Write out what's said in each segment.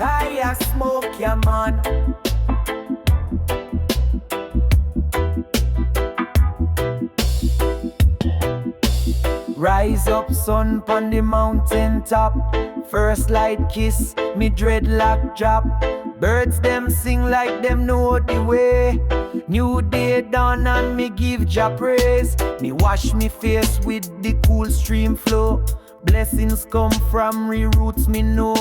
Kaya smoke ya man. Rise up, sun pon the mountain top. First light kiss, me dreadlock drop. Birds them sing like them know the way. New day dawn and me give Jah praise. Me wash me face with the cool stream flow. Blessings come from roots me know.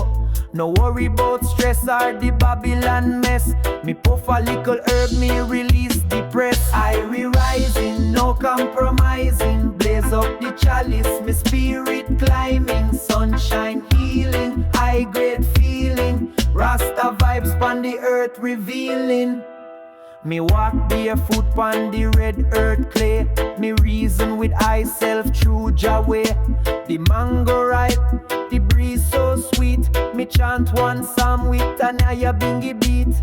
No worry about stress or the Babylon mess. Me puff a little herb, me release the press. Irie rising, no compromising. Blaze up the chalice, me spirit climbing. Sunshine healing, high grade feeling. Rasta vibes pon the earth revealing. Me walk barefoot pon the red earth clay. Me reason with myself through Jah way. The mango ripe, the breeze so sweet. Me chant one psalm with an higher bingy beat.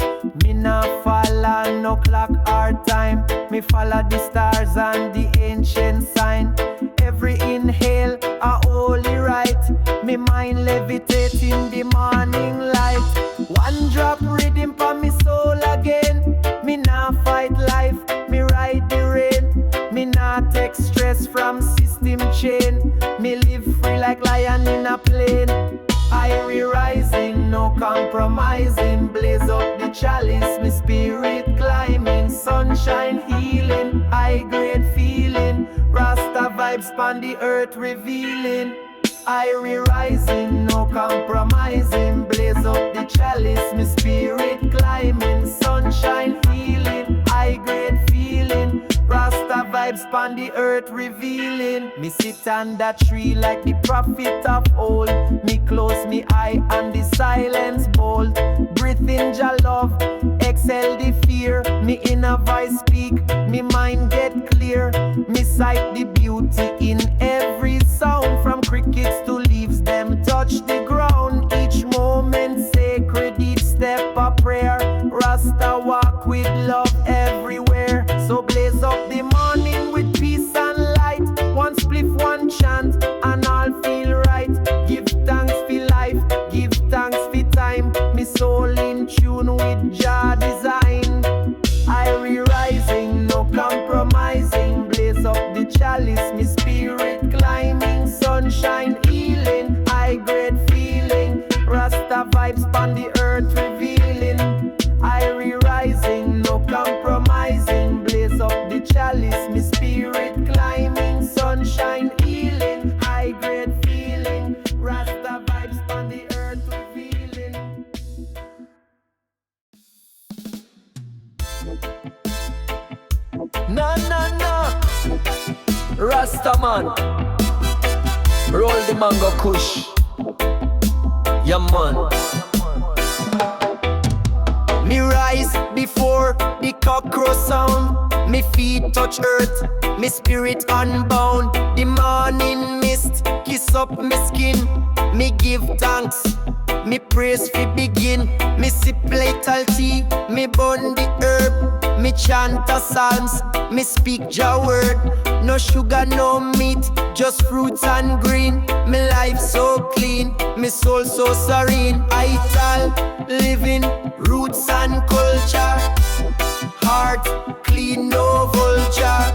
Me nah follow no clock or time. Me follow the stars and the ancient sign. Every inhale a holy rite. Me mind levitate in the morning light. One drop rhythm for me soul again. Me nah fight life, me ride the rain. Me nah take stress from system chain. Me live free like lion in a plane. Irie rising, no compromising. Blaze up the chalice, me spirit climbing. Sunshine healing, high grade feeling. Rasta vibes pon the earth revealing. Irie rising, no compromising. Blaze up the chalice, me spirit climbing. Sunshine healing, high grade feeling. Rasta vibes pon the earth revealing. Me sit on that tree like the prophet of old. Me close me eye and the silence bold. Breathe in Jah love, exhale the fear. Me inner voice speak, me mind get clear. Me sight the beauty in every sound. From crickets to leaves, them touch the ground. Each moment sacred, each step a prayer. Rasta walk with love everywhere. So blaze up the morning with peace and light. One spliff, one chant, and all feel right. Give thanks for life, give thanks for time. Me soul in tune with Jah design. Irie rising, no compromising. Blaze up the chalice, me spirit climbing. Sunshine healing, high grade feeling. Rasta vibes pon the earth revealing. Irie rising, no compromising. Blaze up the chalice, me spirit climbing. Sunshine healing, high grade feeling. Rasta vibes pon the earth revealing. No, no, no. Rasta man, roll the mango kush. Yeah man. Me rise before the cockroach sound. Me feet touch earth, me spirit unbound. The morning mist kiss up me skin. Me give thanks, me praise fi begin. Me sip little tea, me burn the herb. Me chant a psalms, me speak Jah word. No sugar, no meat, just fruits and green. Me life so clean, me soul so serene. Ital, living, roots and culture. Heart clean, no vulture.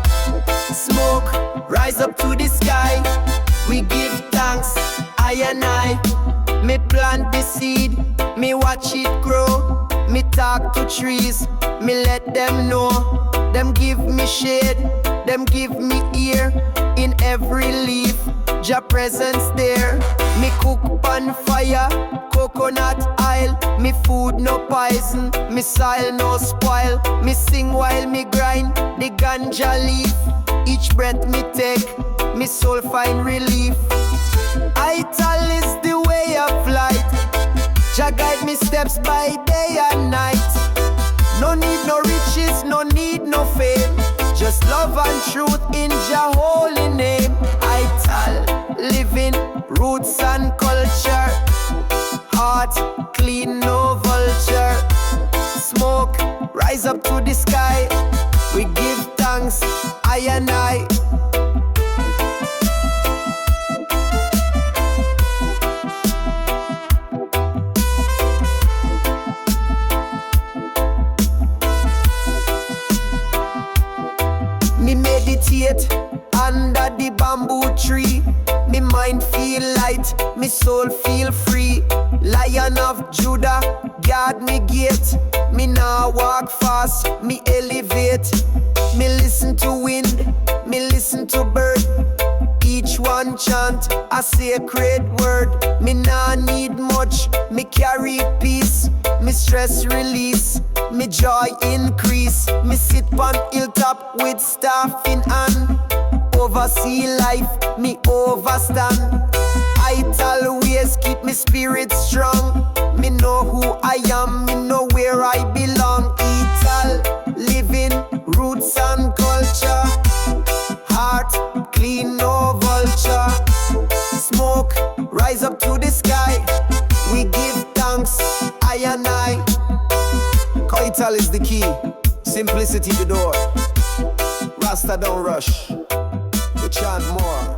Smoke, rise up to the sky. We give thanks, I and I. Me plant the seed, me watch it grow. Me talk to trees, me let them know. Them give me shade, them give me ear. In every leaf, Jah presence there. Me cook on fire, coconut oil. Me food no poison, me soil no spoil. Me sing while me grind the ganja leaf. Each breath me take, me soul find relief. Ital is the way of light. Jah guide me steps by day and night. No need no riches, no need no fame. Just love and truth in Jah holy name. Ital, living, roots and culture. Heart clean, no vulture. culture. Smoke, rise up to the sky. We give thanks, I and I. Me meditate under the bamboo tree. Me mind feel light, me soul feel free. Lion of Judah, guard me gate. Me now walk fast, me elevate. Me listen to wind, me listen to bird. Each one chant a sacred word. Me nah need much, me carry peace. Me stress release, me joy increase. Me sit on hilltop with staff in hand. Oversee life, me overstand. Ital ways keep me spirit strong. Me know who I am, me know where I belong. Ital, living, roots and culture. Heart, clean, no vulture. Smoke, rise up to the sky. We give thanks, I and I. Ital is the key, simplicity the door. Rasta don't rush, we chant more.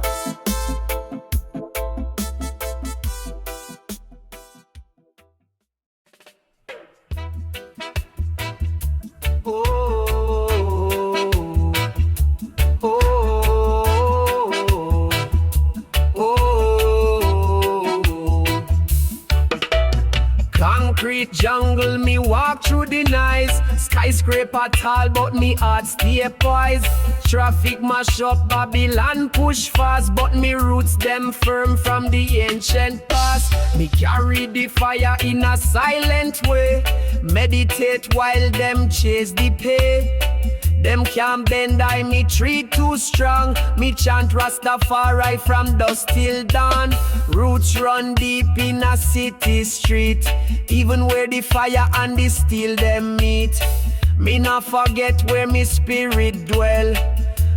Jungle, me walk through the nice. Skyscraper tall, but me heart stay poised. Traffic mash up Babylon, push fast, but me roots them firm from the ancient past. Me carry the fire in a silent way. Meditate while them chase the pay. Them can't bend, I me tree too strong. Me chant Rastafari from dusk till dawn. Roots run deep in a city street, even where the fire and the steel them meet. Me not forget where me spirit dwell.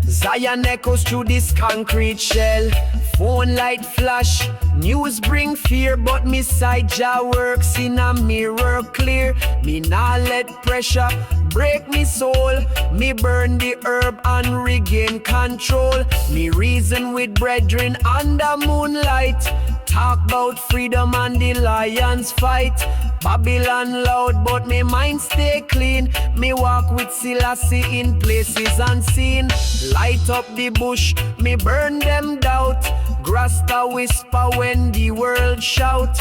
Zion echoes through this concrete shell. Phone light flash, news bring fear, but me side Jah works in a mirror clear. Me nah let pressure break me soul. Me burn the herb and regain control. Me reason with brethren under moonlight. Talk about freedom and the lions fight. Babylon loud, but me mind stay clean. Me walk with Selassie in places unseen. Light up the bush, me burn them doubt. Rasta whisper when the world shout.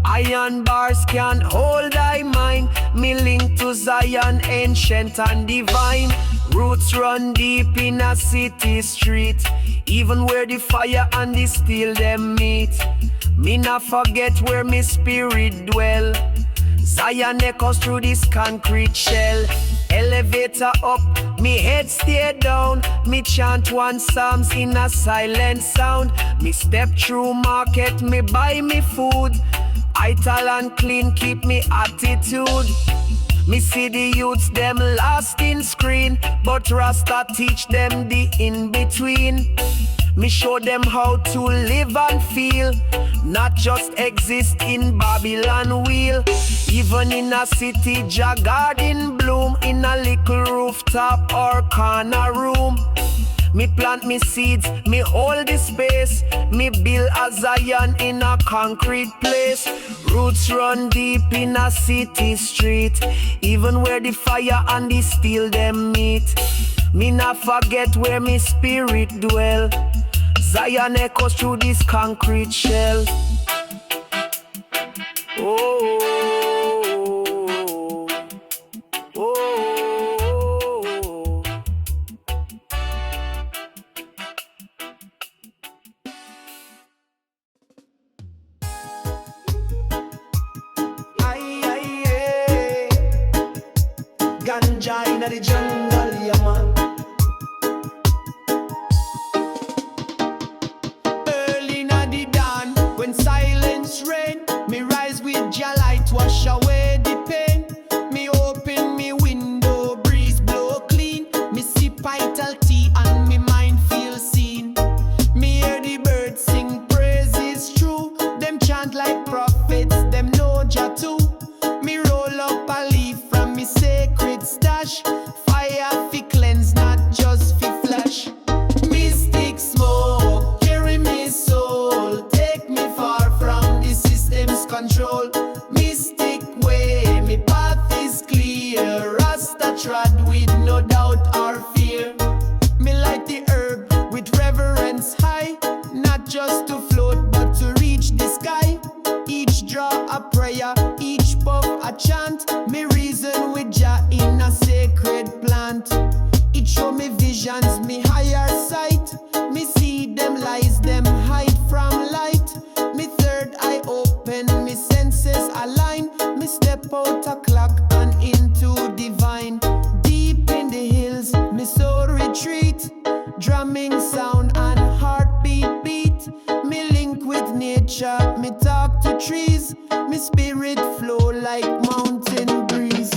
Iron bars can't hold thy mind. Me link to Zion, ancient and divine. Roots run deep in a city street, even where the fire and the steel them meet. Me not forget where me spirit dwell. Zion echoes through this concrete shell. Elevator up, me head stay down. Me chant one psalms in a silent sound. Me step through market, me buy me food. Ital and clean keep me attitude. Me see the youths them lost in screen, but Rasta teach them the in-between. Me show them how to live and feel, not just exist in Babylon wheel. Even in a city, Jah garden bloom, in a little rooftop or corner room. Me plant me seeds, me hold the space. Me build a Zion in a concrete place. Roots run deep in a city street, even where the fire and the steel them meet. Me not forget where me spirit dwell. Zion echoes through this concrete shell. Oh, oh, oh. Aye, aye, aye. Ganja in the jungle, yeah man. Silence rain, me rise with your light, wash away the pain. Me open me window, breeze blow clean. Me sip Ital tea and me mind feel seen. Me hear the birds sing praises true. Them chant like prophets, them know Jah too. Me roll Mystic way, me path is clear. Rasta trod with no doubt or fear. Me like the herb with reverence high, not just to float but to reach the sky. Each draw a prayer, each puff a chant. Me reason with Jah in a sacred plant. It show me visions, me higher sight. Me see them lies, them hide from light. Me third eye open, me senses align. Me step out a clock and into divine. Deep in the hills, me soul retreat. Drumming sound and heartbeat beat. Me link with nature, me talk to trees. Me spirit flow like mountain breeze.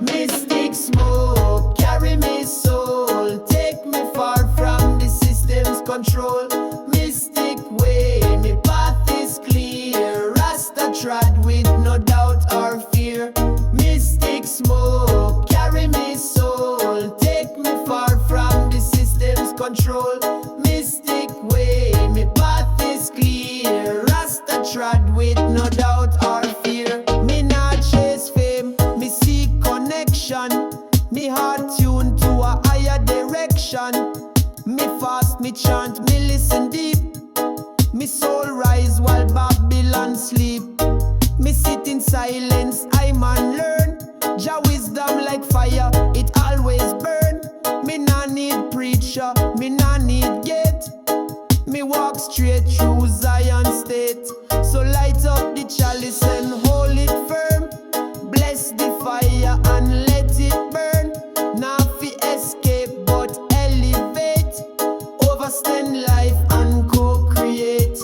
Mystic smoke, carry me soul. Take me far from the system's control. Mystic way, me path is clear. Rasta trod with no doubt or fear. Mystic smoke, carry me soul. Take me far from the system's control. Mystic way, me path is clear. Rasta trod with no doubt or fear. Me not chase fame, me seek connection. Me heart tuned to a higher direction. Me fast, me chant, me listen deep. Me soul rise while Babylon sleep. Me sit in silence, I man learn. Jah wisdom like fire, it always burn. Me nah need preacher, me nah need gate. Me walk straight through Zion state. So light up the chalice and hold it firm. Bless the fire and let it burn. Now fi escape but elevate. Overstand life and co-create.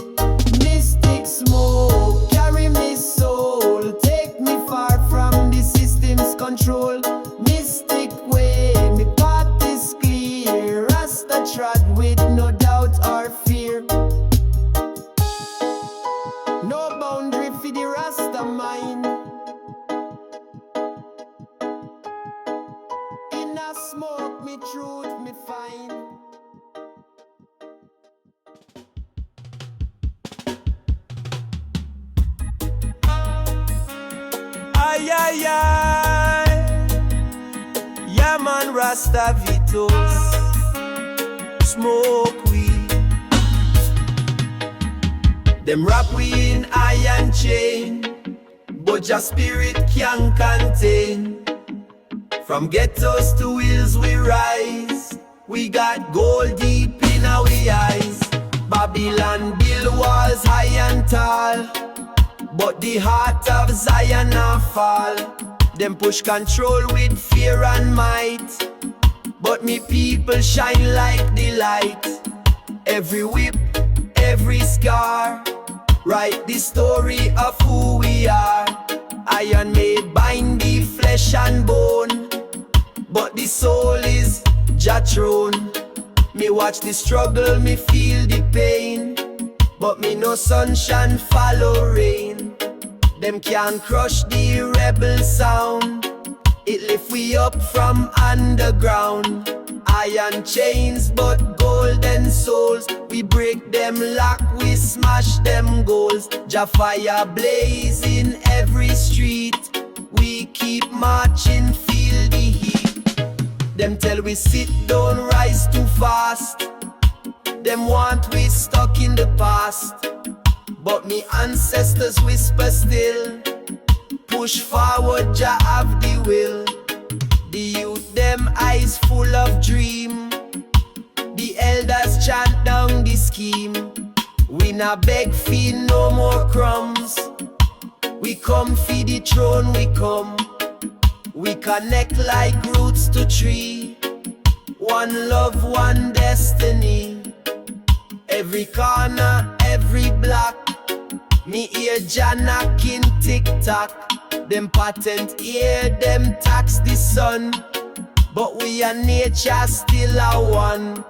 Mystic smoke, carry me soul. Take me far from the system's control. Mystic way, me path is clear. Rasta trod with no doubt or fear. No boundary for the Rasta mind. In a smoke, me truth me find. Ay, ay, ay. Yeah, man, Rasta Vitos. Smoke weed. Them wrap we in iron chain, but your spirit can't contain. From ghettos to hills we rise. We got gold deep in our eyes. Babylon build walls high and tall, but the heart of Zion a fall. Them push control with fear and might, but me people shine like the light. Every whip, every scar, write the story of who we are. Iron made bind the flesh and bone, but the soul is Jah throne. Me watch the struggle, me feel the pain, but me no sunshine follow rain. Them can't crush the rebel sound. It lift we up from underground. Iron chains but golden souls. We break them lock, we smash them goals. Jah fire blaze in every street. We keep marching, feel the heat. Them tell we sit down, rise too fast. Them want we stuck in the past, but me ancestors whisper still. Push forward, Jah have the will. The youth, them eyes full of dream. The elders chant down the scheme. We not beg for no more crumbs. We come for the throne, we come. We connect like roots to tree. One love, one destiny. Every corner, every block. Me hear Jah knocking tick-tock. Them patent hear them tax the sun, but we are nature still a one.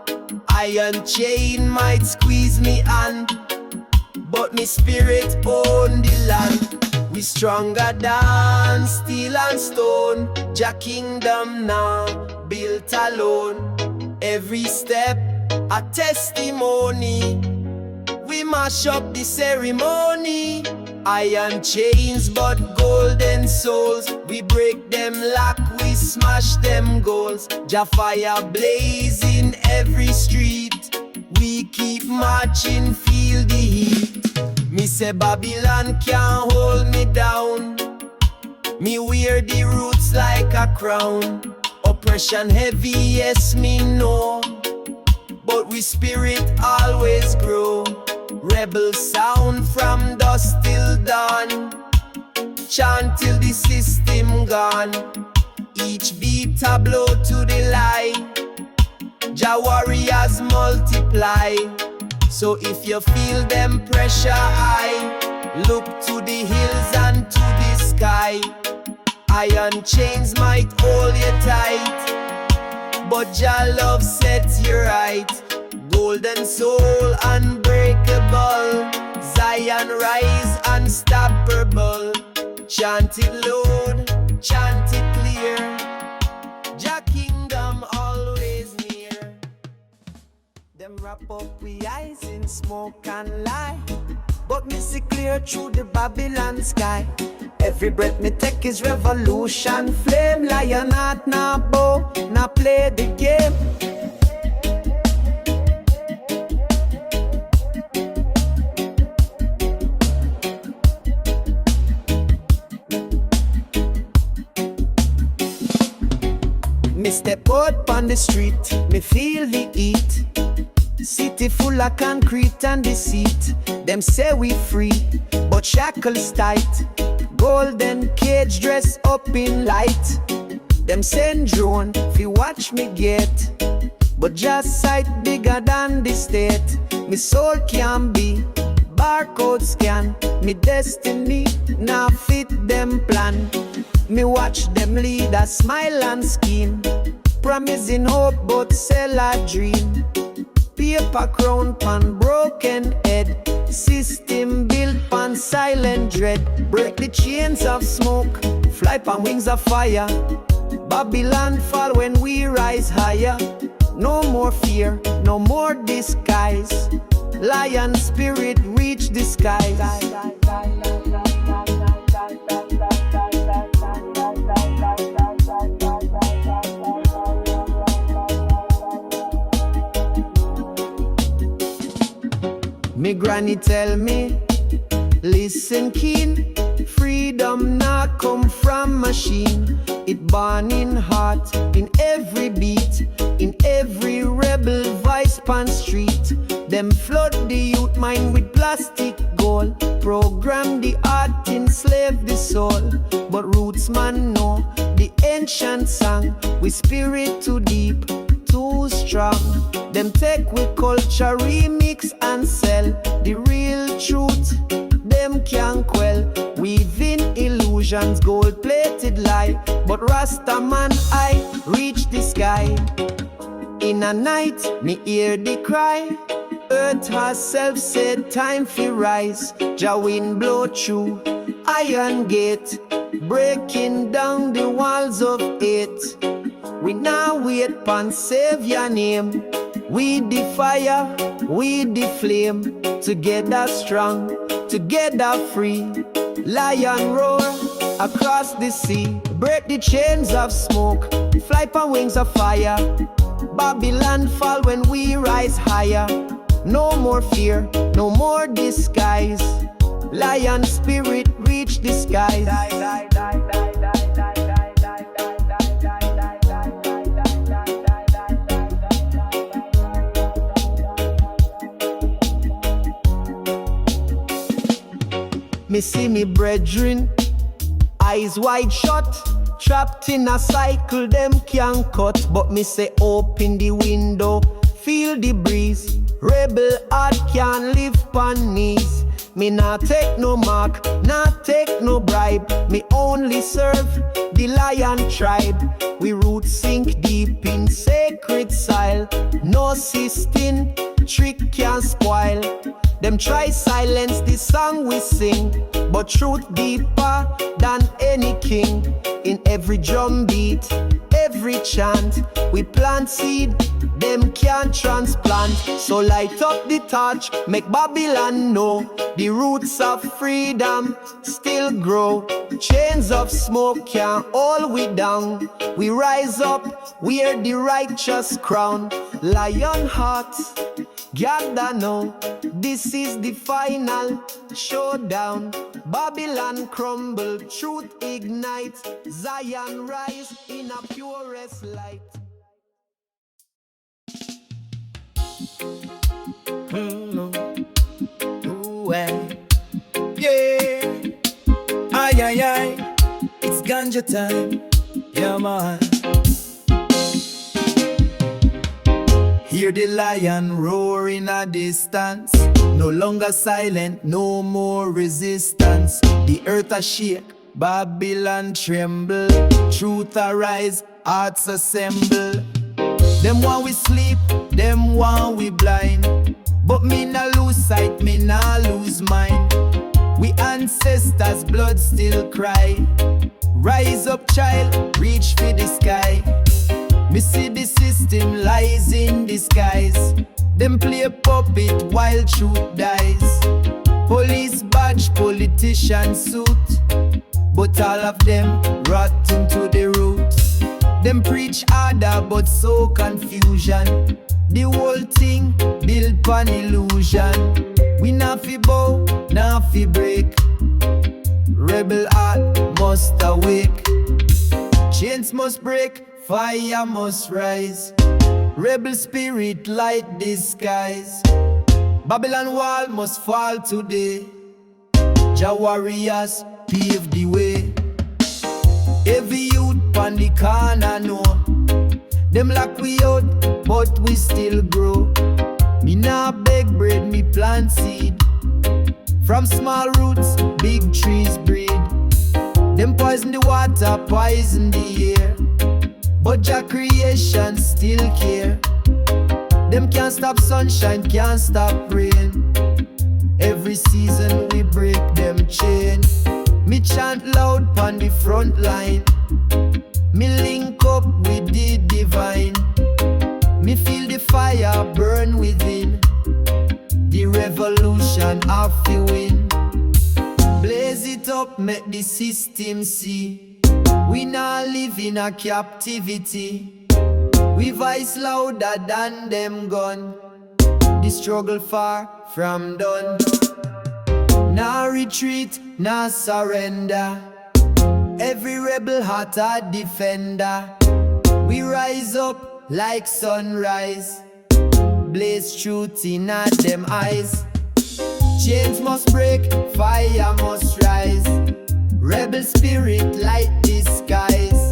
Iron chain might squeeze me hand, but me spirit own the land. We stronger than steel and stone. Jah kingdom now built alone. Every step a testimony. We mash up the ceremony. Iron chains but golden souls. We break them lock, we smash them goals. Jah fire blazing every street. We keep marching, feel the heat. Me say Babylon can't hold me down. Me wear the roots like a crown. Oppression heavy, yes me know, but we spirit always grow. Rebel sound from dusk till dawn. Chant till the system gone. Each beat a blow to the lie. Jah warriors multiply. So if you feel them pressure high, look to the hills and to the sky. Iron chains might hold you tight, but Jah love sets you right. Golden soul unbreakable. Zion rise unstoppable. Chant it loud, chant it clear. Jah kingdom always near. Them wrap up we eyes in smoke and light, but me see clear through the Babylon sky. Every breath me take is revolution. Flame lion heart now bow, now play the game. Me step out on the street, me feel the heat. City full of concrete and deceit. Them say we free, but shackles tight. Golden cage dress up in light. Them send drone, fi watch me get, but just sight bigger than the state. Me soul can be barcode scan. Me destiny now fit them plan. Me watch them leader smile and scheme, promising hope but sell a dream. Paper crown pan broken head, system built pan silent dread. Break the chains of smoke, fly pan wings of fire. Babylon fall when we rise higher. No more fear, no more disguise. Lion spirit reach the skies. Me granny tell me, listen keen, freedom not come from machine. It born in heart, in every beat, in every rebel voice pan street. Them flood the youth mind with plastic gold, program the heart, enslave the soul. But roots man know the ancient song, we spirit too deep, too strong. Them take with culture, remix and sell the real truth. Them can't quell, weaving illusions, gold-plated lie. But Rasta man, I reach the sky. In a night, me hear the cry. Earth herself said time fi rise. Jah wind blow through iron gate, breaking down the walls of hate. We now wait pon Savior name. We the fire, we the flame. Together strong, together free. Lion roar across the sea. Break the chains of smoke, fly on wings of fire. Babylon fall when we rise higher. No more fear, no more disguise. Lion spirit reach the skies. Me see me brethren, eyes wide shut, trapped in a cycle them can't cut. But me say open the window, feel the breeze. Rebel heart can't live pon knees. Me not take no mark, not take no bribe. Me only serve the lion tribe. We roots sink deep in sacred soil. No system, trick can't spoil. Them try silence the song we sing, but truth deeper than any king. In every drum beat, every every chant. We plant seed, them can't transplant. So light up the torch, make Babylon know the roots of freedom still grow. Chains of smoke can't hold we down. We rise up, wear the righteous crown. Lion hearts, gather now. This is the final showdown. Babylon crumble, truth ignites. Zion rise in a purest light. Ooh, yeah. Ay, ay, ay. It's ganja time. Yeah, man. Hear the lion roar in a distance. No longer silent, no more resistance. The earth a shake, Babylon tremble. Truth arise, hearts assemble. Them want we sleep, them want we blind. But me nah lose sight, me nah lose mind. We ancestors' blood still cry. Rise up, child, reach for the sky. Me see the system lies in disguise. Them play puppet while truth dies. Police badge, politician suit, but all of them rotten to the roots. Them preach order but so confusion. The whole thing built upon illusion. We not fi bow, not fi break. Rebel heart must awake. Chains must break, fire must rise. Rebel spirit light the skies. Babylon wall must fall today. Jah warriors pave the way. Every youth pon the corner know. Them lock we out, but we still grow. Me nah beg bread, me plant seed. From small roots, big trees breed. Them poison the water, poison the air. But Jah creation still care. Them can't stop sunshine, can't stop rain. Every season we break them chain. Me chant loud pon the front line. Me link up with the divine. Me feel the fire burn within. The revolution have to win. Blaze it up, make the system see. We now live in a captivity. We voice louder than them gun. The struggle far from done. Nah retreat, nah surrender. Every rebel heart a defender. We rise up like sunrise. Blaze truth in them eyes. Chains must break, fire must rise. Rebel spirit light the skies.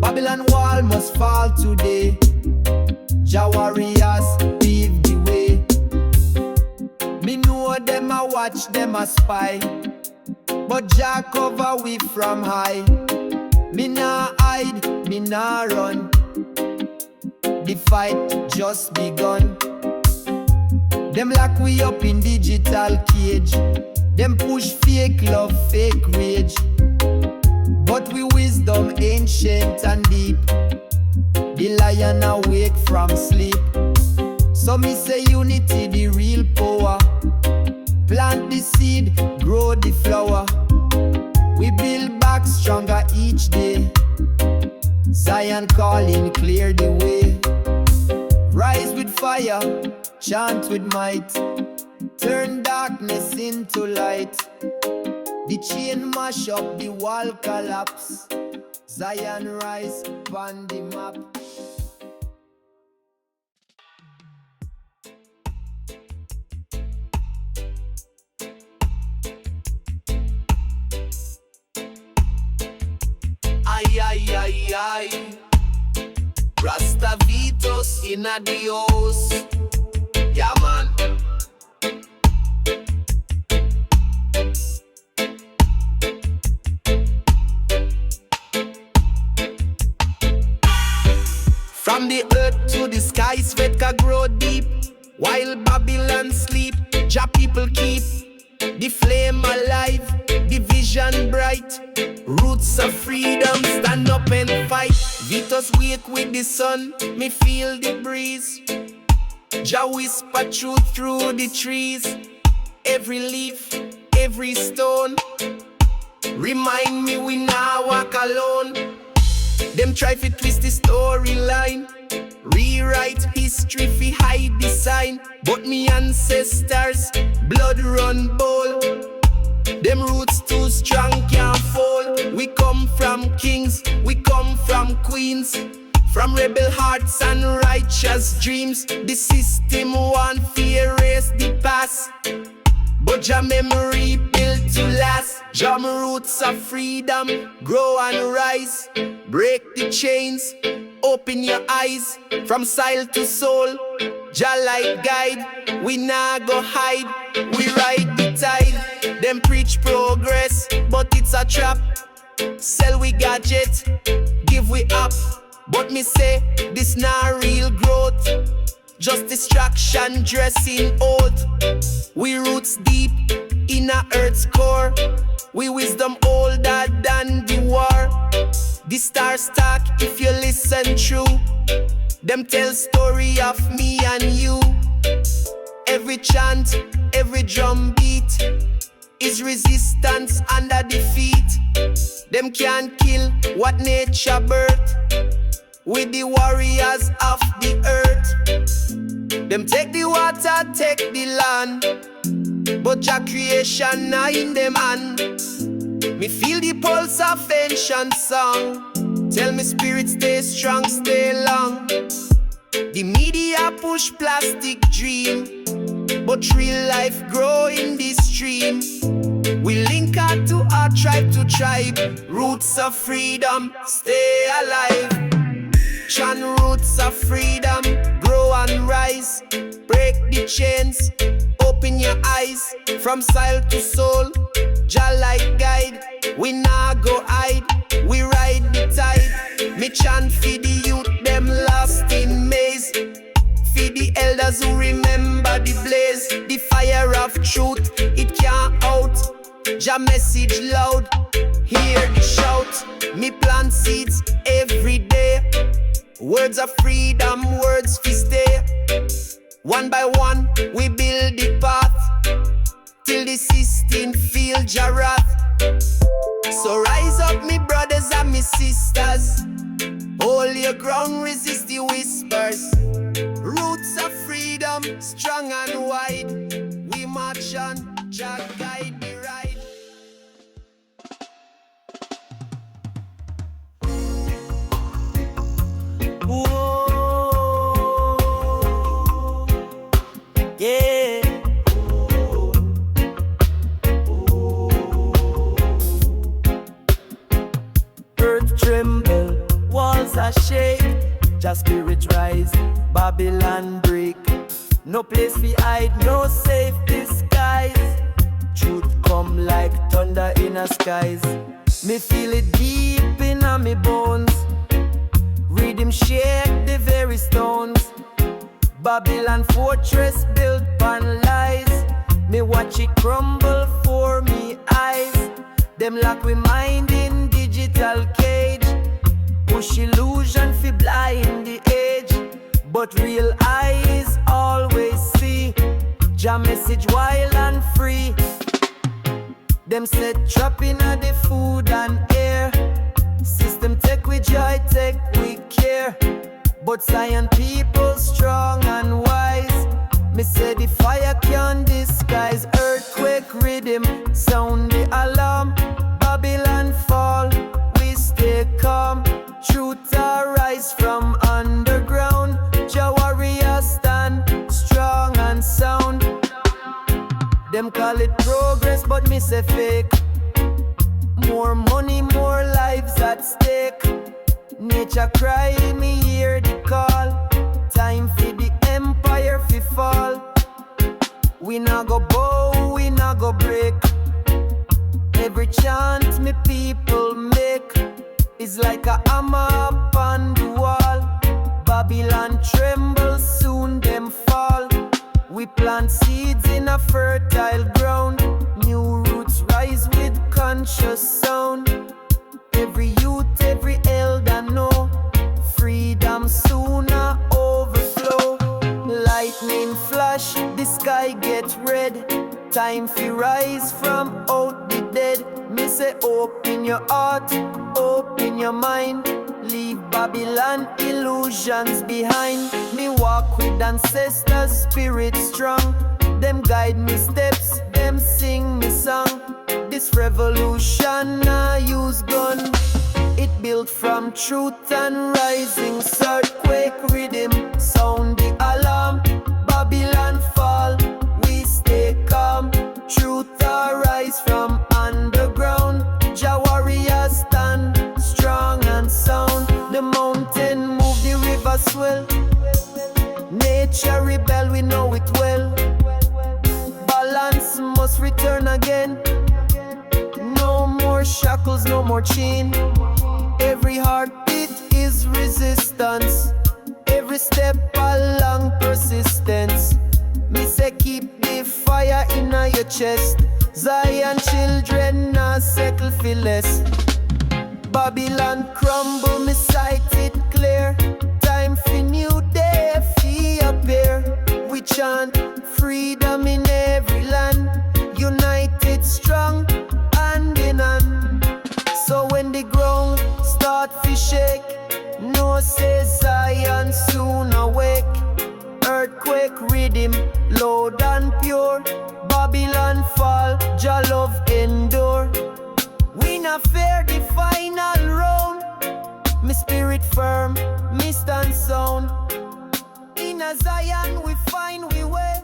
Babylon wall must fall today. Jah warriors pave the way. Me know them a watch, them a spy. But Jah cover we from high. Me nah hide, me nah run. The fight just begun. Them lock we up in digital cage. Them push fake love, fake rage. But we wisdom ancient and deep. The lion awake from sleep. So me say unity the real power. Plant the seed, grow the flower. We build back stronger each day. Zion calling, clear the way. Rise with fire, chant with might. Turn darkness into light. The chain mash up, the wall collapse. Zion rise on the map. Ay, ay, ay, ay. Rasta VIBES in a dios. Yeah, man. From the earth to the skies, Vedka grow deep. While Babylon sleep, Jah people keep the flame alive, the vision bright. Roots of freedom, stand up and fight. Vitus wake with the sun, me feel the breeze. Jah whisper truth through the trees. Every leaf, every stone, remind me we nah walk alone. Them try to twist the storyline, rewrite history fi hide the sign. But me ancestors, blood run bold. Them roots too strong, can't fall. We come from kings, we come from queens, from rebel hearts and righteous dreams. The system want to erase the past, but Jah memory built to last. Jah roots of freedom, grow and rise. Break the chains, open your eyes. From soil to soul, Jah light guide. We nah go hide, we ride the tide. Them preach progress, but it's a trap. Sell we gadget, give we up. But me say, this nah real growth, just distraction dressing old. We roots deep in a earth's core. We wisdom older than the war. The stars talk if you listen true. Them tell story of me and you. Every chant, every drum beat is resistance under defeat. Them can't kill what nature birth. With the warriors of the earth. Them take the water, take the land, but Jah creation na in them hand. Me feel the pulse of ancient song. Tell me spirit stay strong, stay long. The media push plastic dream, but real life grow in this stream. We link out to our tribe to tribe. Roots of freedom, stay alive. Chan roots of freedom, grow and rise. Break the chains, open your eyes. From soil to soul, Jah light guide. We nah go hide, we ride the tide. Me chant for the youth, them lost in maze. For the elders who remember the blaze. The fire of truth, it can't out. Jah message loud, hear the shout. Me plant seeds every day. Words of freedom, words fi stay. One by one, we build the path, till the system feel Jah wrath. So rise up, me brothers and me sisters. Hold your ground, resist the whispers. Roots of freedom, strong and wide. We march on, Jah guide the ride. Yeah. Earth tremble, walls are shake. Just spirit rise, Babylon break. No place we hide, no safe disguise. Truth come like thunder in the skies. Me feel it deep in my bones. Riddim shake the very stones. Babylon fortress built on lies. Me watch it crumble for me eyes. Them lock we mind in digital cage. Push illusion fi blind the age. But real eyes always see Jah message wild and free. Them set trap in the food and air. System take with joy, take with care. But science people strong and wise. Me say the fire can't disguise. Earthquake rhythm, sound the alarm. Babylon fall, we stay calm. Truth arise from underground. Jah warriors stand strong and sound. Them call it progress, but me say fake. More money, more lives at stake. Nature cry, me hear the call. Time for the empire fi fall. We nah go bow, we nah go break. Every chant me people make is like a hammer upon the wall. Babylon tremble, soon them fall. We plant seeds in a fertile ground. conscious sound. Every youth, every elder know freedom sooner overflow. Lightning flash, the sky get red. Time fi rise from out the dead. Me say open your heart, open your mind. Leave Babylon illusions behind. Me walk with ancestors, spirit strong. Them guide me steps, them sing me song. This revolution I use gun. It built from truth and rising. Earthquake rhythm, sound the alarm. Babylon fall, we stay calm. Truth arise from underground. Jah warriors stand strong and sound. The mountain move, the river swell. Nature rebel, we know it well. Balance must return again. No more shackles, no more chain. Every heartbeat is resistance. Every step along persistence. Me say keep the fire in your chest. Zion children not settle for less. Babylon crumble, me sight it clear. Time for new day, fi appear. We chant freedom in every land. United strong, hand in hand. So when the ground start fi shake, no say Zion soon awake. Earthquake rhythm, loud and pure. Babylon fall, Jah love endure. We not fear the final round. Me spirit firm, me stand sound. In a Zion we find we way.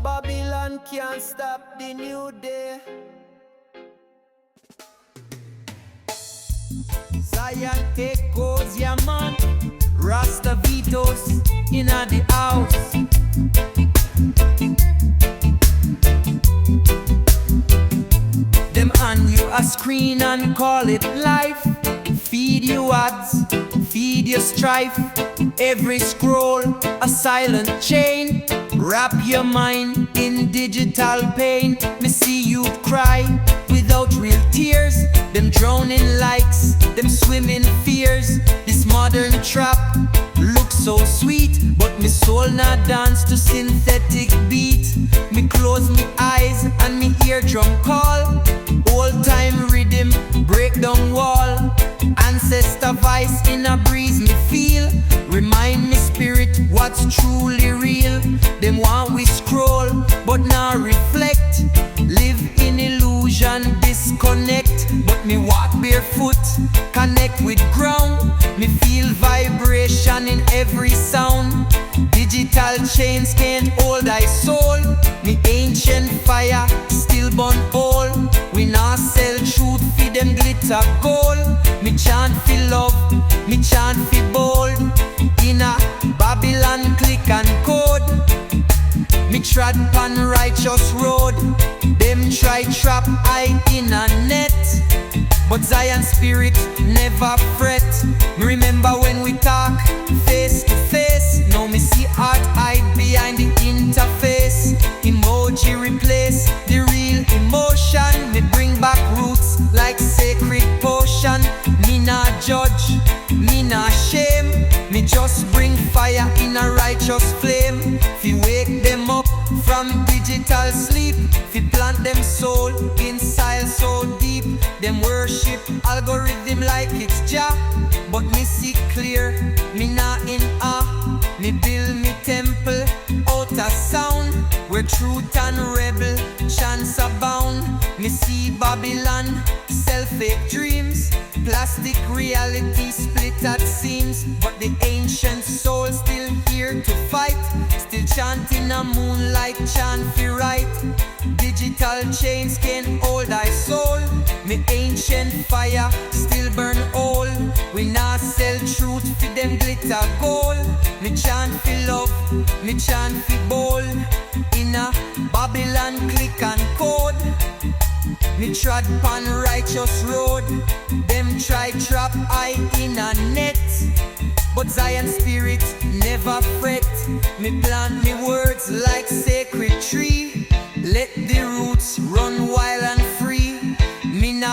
Babylon can't stop the new day. Zion take goes, yeah man. RASTA VIBES inna the house. Them hand you a screen and call it life. Feed you ads, feed you strife. Every scroll a silent chain. Wrap your mind in digital pain. Me see you cry without real tears. Them drowning likes, them swimming fears. This modern trap looks so sweet, but me soul not dance to synthetic beat. Me close me eyes and me eardrum call. Old time rhythm break down wall. Ancestor voice in a breeze me feel. Remind me spirit what's truly real. Them want we scroll but now reflect. Live in illusion, disconnect. But me walk barefoot, connect with ground. Me feel vibration in every sound. Digital chains can't hold thy soul. Me ancient fire still burn all. We not sell truth for them glitter gold. Me chant for love, me chant for bold. In a Babylon click and code. Me trod pan righteous road. Them try trap I in a net. But Zion spirit never fret. Me remember when we talk face to face. Now me see art hide behind the interface. Emoji replace the real emotion. Me bring back roots like sacred potion. Me not judge, me not shame. Me just bring fire in a righteous flame. Fi wake them up from digital sleep. Fi plant them soul inside so deep. Them worship algorithm like it's Jah. But me see clear, me not in awe. Me build me temple out of sound. Where truth and rebel chants abound. Me see Babylon, self-fake dreams. Plastic reality split at seams. But the ancient soul still here to fight. Still chanting a moonlight chant fi right. Digital chains can hold thy soul. Me ancient fire still burn all. We not sell truth fi them glitter gold. Me chant fi love, me chant fi bold. In a Babylon click and code. Me trod pan righteous road. Them try trap I in a net. But Zion spirit never fret. Me plant me words like sacred tree. Let the roots run wild and free. Me not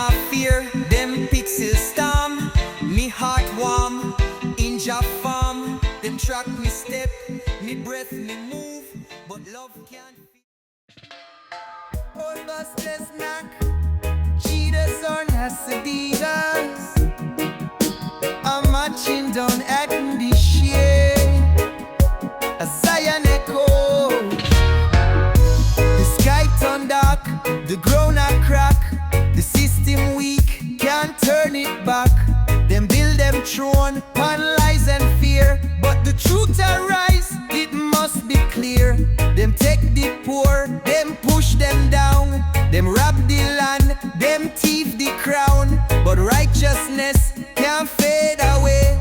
Old bustless knock, cheaters or Nasadidas. I'm marching down at the shade, a Zion echo. The sky turned dark, the ground a crack. The system weak, can't turn it back. Them build them throne, pon lies and fear. But the truth arise, it must be clear. Them take the poor, them push them down. Them rob the land, them thief the crown. But righteousness can't fade away.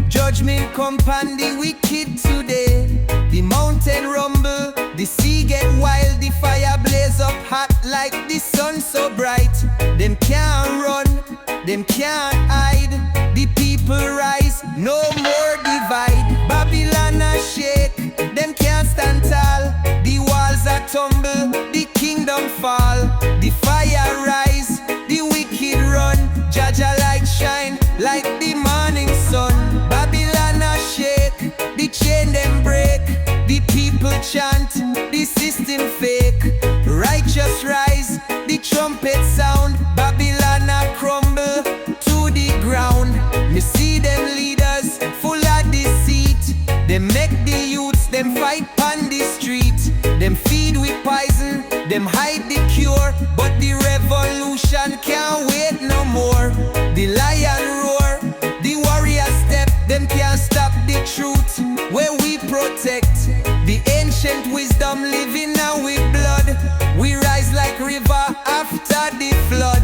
Judgment come upon the wicked today. The mountain rumble, the sea get wild. The fire blaze up hot like the sun so bright. Them can't run, them can't hide. The people rise, no more divide. Babylon a shake, them can't stand tall. The walls are tumble, the kingdom fall. The fire rise, the wicked run. Jaja light shine like the morning sun. Babylon a shake, the chain them break. The people chant, the system fake. Righteous rise, the trumpet sound. Babylon a crumble to the ground. Me see them leaders full of deceit. Them make the youths, them fight on the street. Them feed with poison, them hide the cure. But the revolution can't wait no more. The lion roar, the warrior step. Them can't stop the truth where we protect. The ancient wisdom living now with blood. We rise like river after the flood.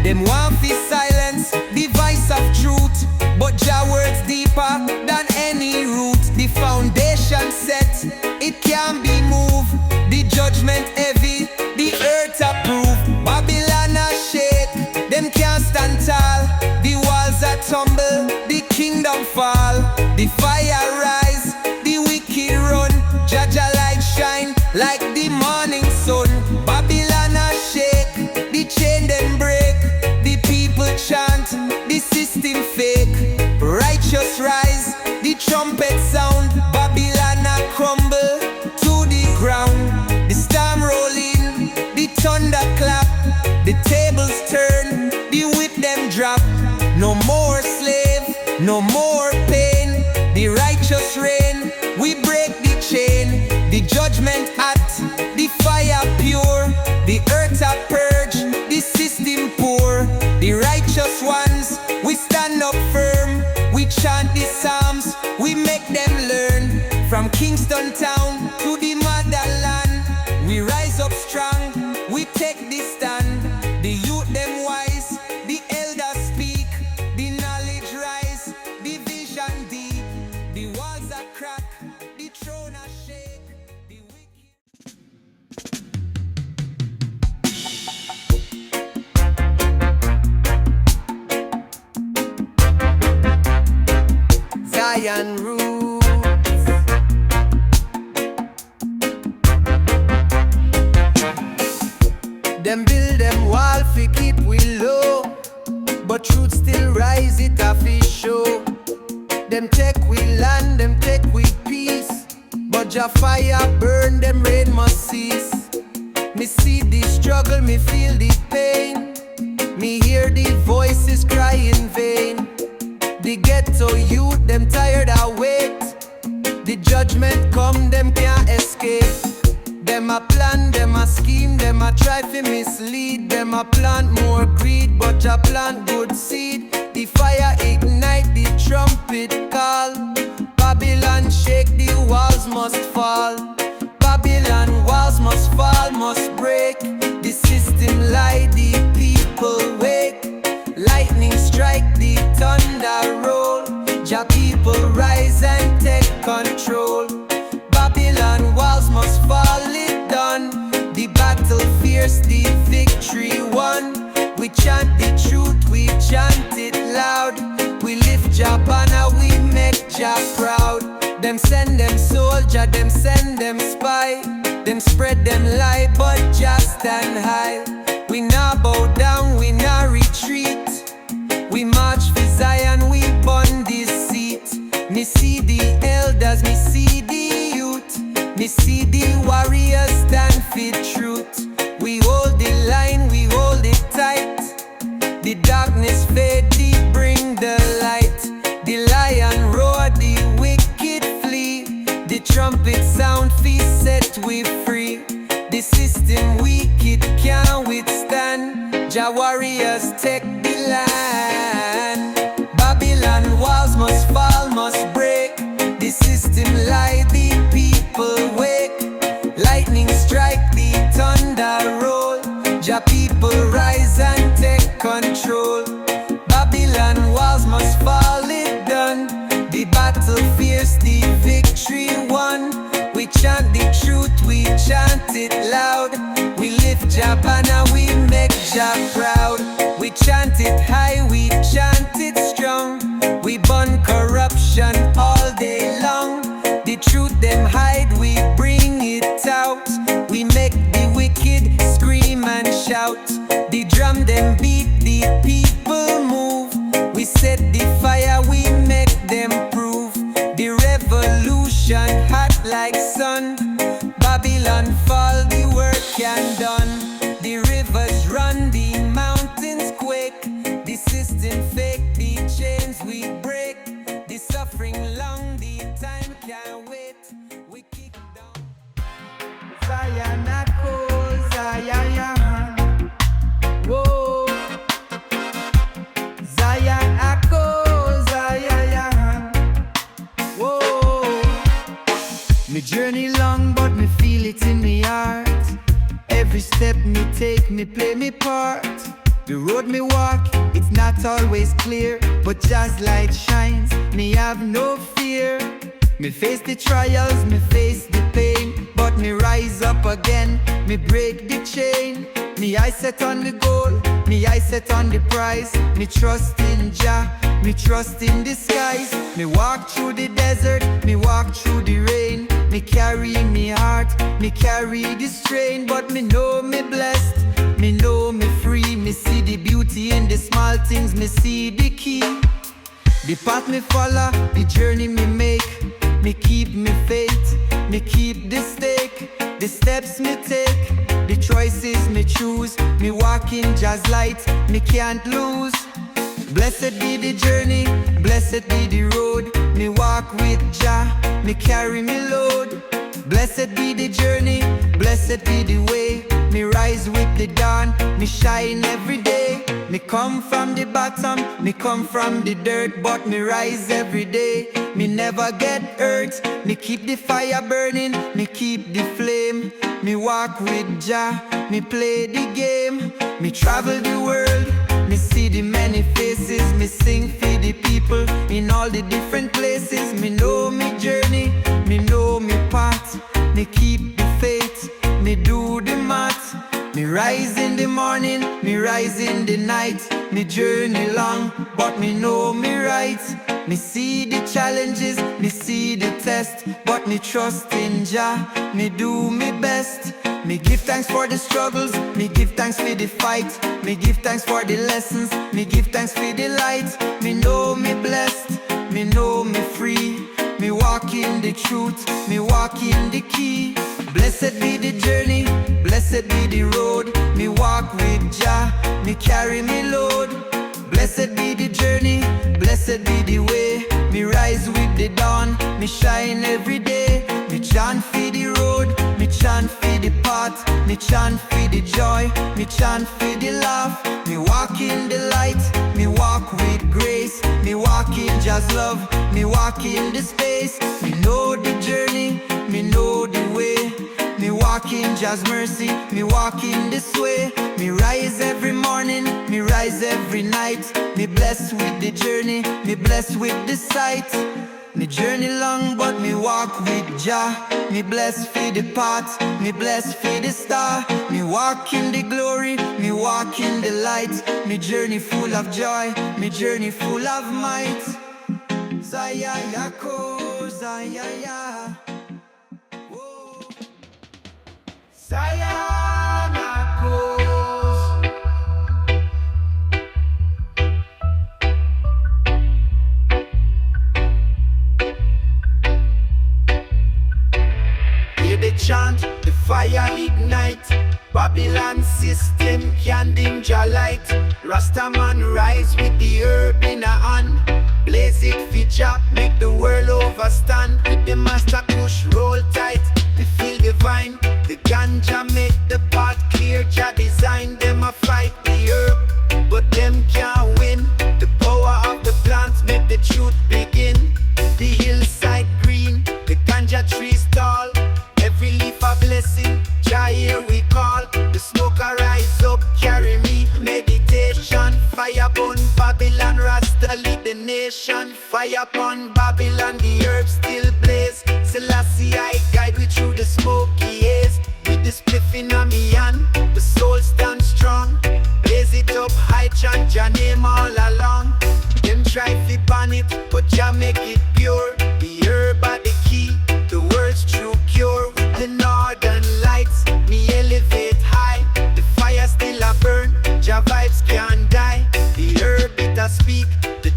Them want to silence the voice of truth, but Jah words deeper than any root. The foundation set, it can't be moved. The judgment heavy, the earth approve. Babylon a shake, them can't stand tall. The walls are tumble, the kingdom fall. The fire rise, the wicked run. Jaja light shine like the morning sun. Babylon a shake, the chain them break. The people chant, the system fake. Righteous rise, the trumpet sound. Babylon a crumble to the ground. The storm rolling, the thunder clap. The tables turn, the whip them drop. No more slave, no more pain. The righteous reign, we break the chain. The judgment act, the fire pure. The earth a purge, the system poor. The righteous ones, we stand up firm. We chant the psalms, we make them learn. From Kingston town to the motherland, we rise up strong, we take the stand. The youth them wise, the elders speak. The knowledge rise, the vision deep. The walls are crack, the throne are shake. The wicked Zion roots. Them build them wall fi keep we low, but truth still rise, it a fi show. Them take we land, them take we peace, but Jah fire burn, them rain must cease. Me see the struggle, me feel the pain. Me hear the voices cry in vain. The ghetto youth, them tired of wait. The judgment come, them can't escape. Them a plan, them a scheme, them a try to mislead. Them a plant more greed, but Jah plant good seed. The fire ignite, the trumpet call. Babylon shake, the walls must fall. Babylon walls must fall, must break. The system lie, the people wake. Lightning strike, the thunder roll. Jah people rise and take control. Babylon walls must fall, it done. The battle fierce, the victory won. We chant the truth, we chant it loud. We lift Jah banner, we make Jah proud. Them send them soldier, them send them spy. Them spread them lie, but Jah stand high. We not bow down, we not retreat. We march for Zion, we burn this seat. Me see the elders, me see the youth. Me see the warriors stand for truth. set the fire, we make them prove. The revolution hot like sun. Babylon fall, the work can done. The rivers run, the mountains quake. The system fake, the chains we break. The suffering long, the time can't wait. We kick down. Zion echoes, Zion. Whoa. Zion echoes, Zion. Whoa. Me journey long, but me feel it in me heart. Every step me take, me play me part. The road me walk, it's not always clear, but just light shines, me have no fear. Me face the trials, me face the pain, but me rise up again, me break the chain. Me eyes set on the goal, me eyes set on the prize. Me trust in Jah, me trust in the skies. Me walk through the desert, me walk through the rain. Me carry me heart, me carry the strain. But me know me blessed, me know me free. Me see the beauty in the small things, me see the key. The path me follow, the journey me make. Me keep me faith, me keep the stake. The steps me take, the choices me choose. Me walk in Jah's light, me can't lose. Blessed be the journey, blessed be the road. Me walk with Jah, me carry me load. Blessed be the journey, blessed be the way. Me rise with the dawn, me shine every day. Me come from the bottom, me come from the dirt, but me rise every day. Me never get hurt, me keep the fire burning, me keep the flame. Me walk with Jah, me play the game. Me travel the world, me see the many faces. Me sing for the people in all the different places. Me know me journey, me know me path. Me keep the faith, me do the math. Me rise in the morning, me rise in the night. Me journey long, but me know me right. Me see the challenges, me see the test, but me trust in Jah, me do me best. Me give thanks for the struggles, me give thanks for the fight. Me give thanks for the lessons, me give thanks for the light. Me know me blessed, me know me free. Me walk in the truth, me walk in the key. Blessed be the journey, blessed be the road. Me walk with Jah, me carry me load. Blessed be the journey, blessed be the way. Me rise with the dawn, me shine every day. Me chant for the road, me chant for the path. Me chant for the joy, me chant for the laugh. Me walk in the light, me walk with grace. Me walk in Jah's love, me walk in the space. Me know the journey, me know the way. Me walk in Jah's mercy, me walk in this way. Me rise every morning, me rise every night. Me blessed with the journey, me blessed with the sight. Me journey long, but me walk with Jah. Me blessed for the path, me blessed for the star. Me walk in the glory, me walk in the light. Me journey full of joy, me journey full of might. Zayayako, Zayaya. Whoa. Zayayako. The chant, the fire ignite. Babylon system can dim Jah light. Rasta man rise with the herb in a hand. Blaze it for Jah, make the world overstand. With the master push, roll tight, they feel divine. The ganja make the path clear. Jah design them a fight the herb, but them can't win. The power of the plants make the truth begin. The hillside green, the ganja trees tall. Every leaf a blessing, Jah here we call. The smoke a rise up, carry me. Meditation, fire upon Babylon, Rasta lead the nation. Fire upon Babylon, the herbs still blaze. Selassie I guide we through the smoky haze. With the spliff in a me hand, the soul stand strong. Blaze it up high, chant Jah name all along. Them try to ban it, but Jah make it pure. The herb are the key, the world's true cure. The northern lights, me elevate high. The fire still a burn, Jah vibes can't die. The herb it a speak, the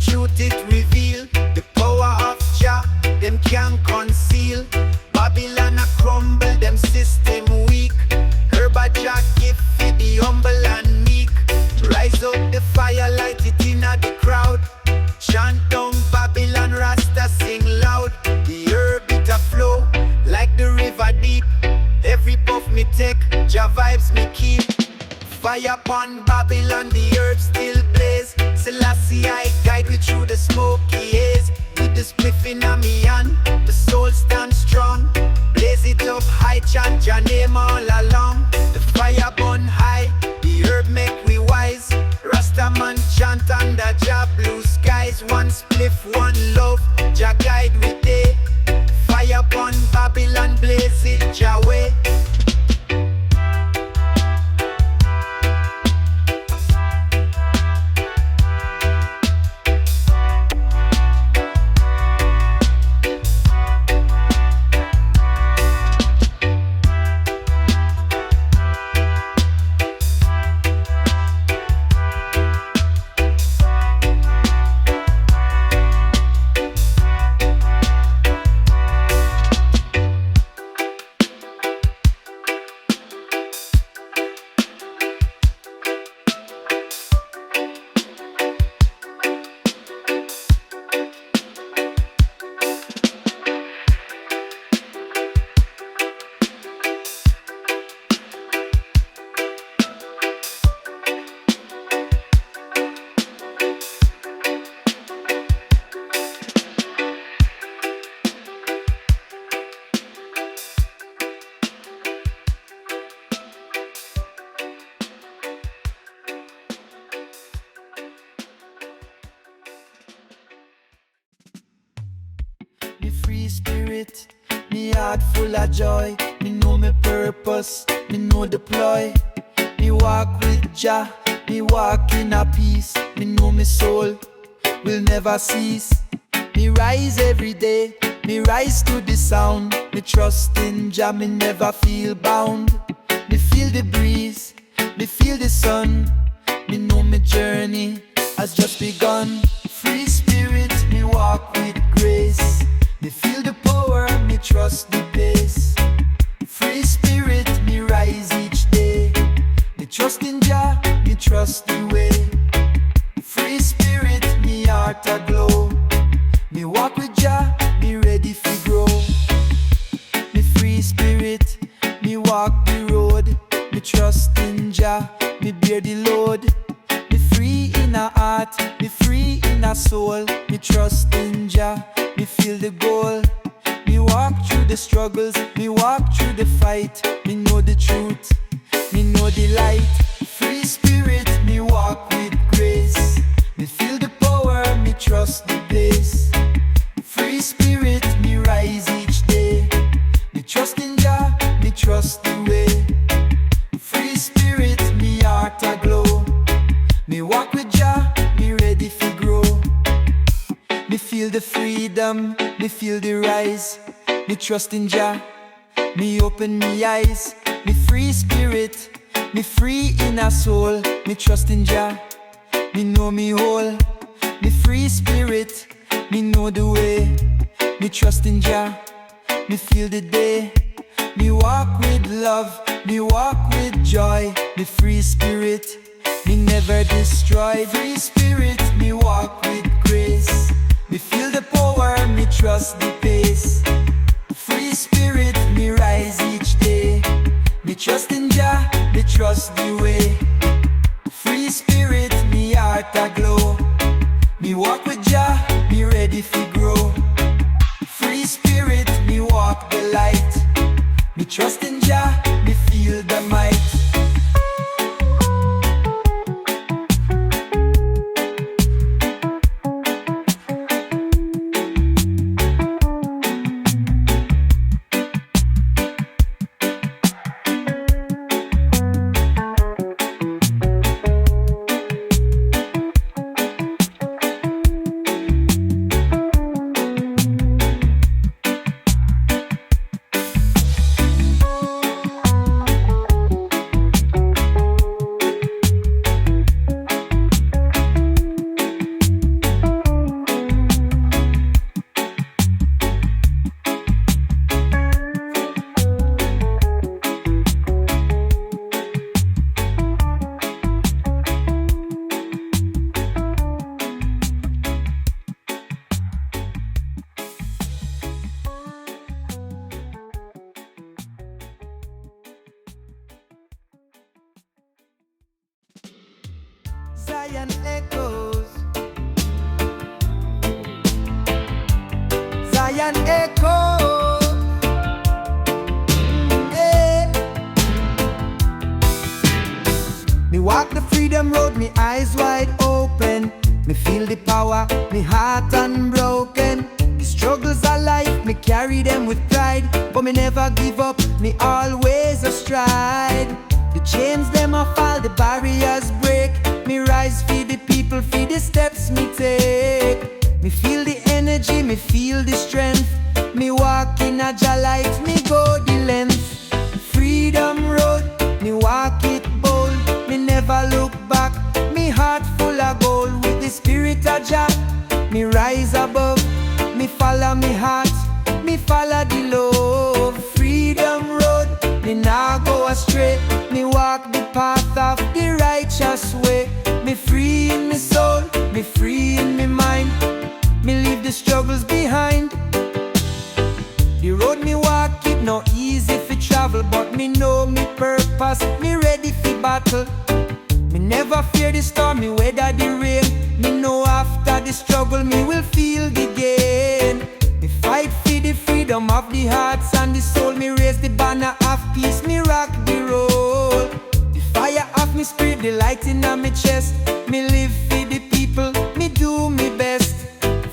Pon Babylon, the earth still blaze. Selassie, I guide me through the smoky haze. With the spliff in a me hand, the soul stands strong. Blaze it up high, chant your name all along. The fire burn high, the herb make we wise. Rasta man chant under Jah blue skies. One spliff, one love, Jah guide we day. Fire upon Babylon, blaze it Jah way. Me free spirit, me heart full of joy. Me know me purpose, me know the ploy. Me walk with Jah, me walk in a peace. Me know me soul will never cease. Me rise every day, me rise to the sound. Me trust in Jah, me never feel bound. Me feel the breeze, me feel the sun. Me know me journey has just begun. Free spirit, me walk with grace. Me feel the power, me trust the pace. Free spirit, me rise each day. Me trust in Jah, me trust the way. Free spirit, me heart aglow. Me walk with Jah, me ready fi grow. Me free spirit, me walk the road. Me trust in Jah, me bear the load. Me free in a heart, me free in a soul. Me trust in Jah, me feel the goal. Me walk through the struggles, me walk through the fight. Me know the truth, me know the light. Free spirit, me walk with grace. Me feel the power, me trust the place. Free spirit, me rise each day. Me trust in Jah, me trust the way. Free spirit, me heart aglow. Me walk with Jah, me ready fi grow. Me feel the freedom, me feel the rise. Me trust in Jah, me open me eyes. Me free spirit, me free in a soul. Me trust in Jah, me know me whole. Me free spirit, me know the way. Me trust in Jah, me feel the day. Me walk with love, me walk with joy. Me free spirit, me never destroy. Free spirit, me walk with grace. Me feel the power, me trust the pace. Free spirit, me rise each day. Me trust in Jah, me trust the way. Free spirit, me heart aglow. Me walk with Jah, me ready fi grow. Free spirit, me walk the light. Me trust in Jah, me feel the might. Zion echoes. Zion echoes. Hey. Me walk the freedom road, me eyes wide open. Me feel the power, me heart unbroken. The struggles of life, me carry them with pride. But me never give up, me always a stride. The chains them a fall, the barriers break. Me rise for the people, for the steps me take. Me feel the energy, me feel the strength. Me walk in a Jah light, me go the length. Freedom road, me walk it bold. Me never look back, me heart full of gold. With the spirit of Jah, me rise above. Me follow me heart, me follow the love. Freedom road, me nah go astray. Me walk the path of the righteous way. Me free in me soul, me free in me mind. Me leave the struggles behind. The road me walk it no easy fi travel, but me know me purpose, me ready fi battle. Me never fear the storm, me weather the rain. Me know after the struggle me will feel the gain. Me fight for the freedom of the hearts and the soul. Me raise the banner of peace, me rock the roll. The fire of me spirit, the light in my chest. Me live for the people, me do me best.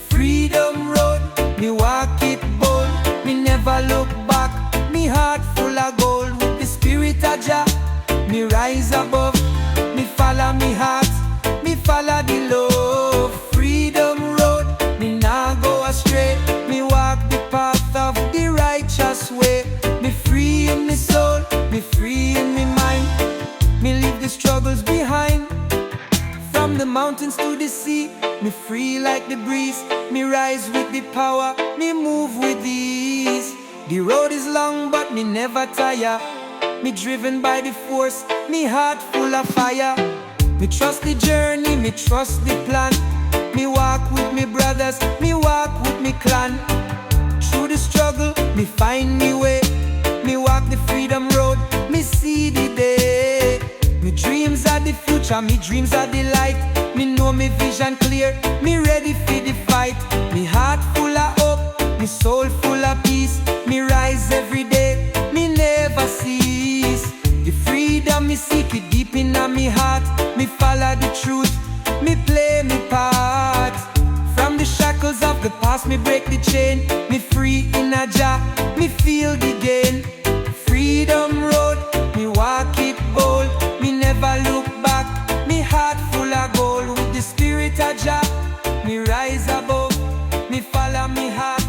Freedom road, me walk it bold. Me never look back, me heart full of gold. With the spirit of Jah, me rise above. Me follow me heart, me follow the love. Freedom road, me nah go astray. Me walk the path of the righteous way. Me free in me soul, me free in me mind. Me leave the struggles behind. From the mountains to the sea, me free like the breeze. Me rise with the power, me move with ease. The road is long but me never tire. Me driven by the force, me heart full of fire. Me trust the journey, me trust the plan. Me walk with me brothers, me walk with me clan. Through the struggle, me find me way. Me walk the freedom road, me see the day. Me dreams are the future, me dreams are the light. Me know me vision clear, me ready for the fight. Me heart full of hope, me soul full of peace. Me rise every day, me never cease. The freedom me seek it deep in me heart. Me follow the truth, me play me part. From the shackles of the past, me break the chain. Me free in a Jah, me feel the gain. Freedom road, me walk it bold. Me never look back, me heart full of gold. With the spirit of Jah, me rise above. Me follow me heart,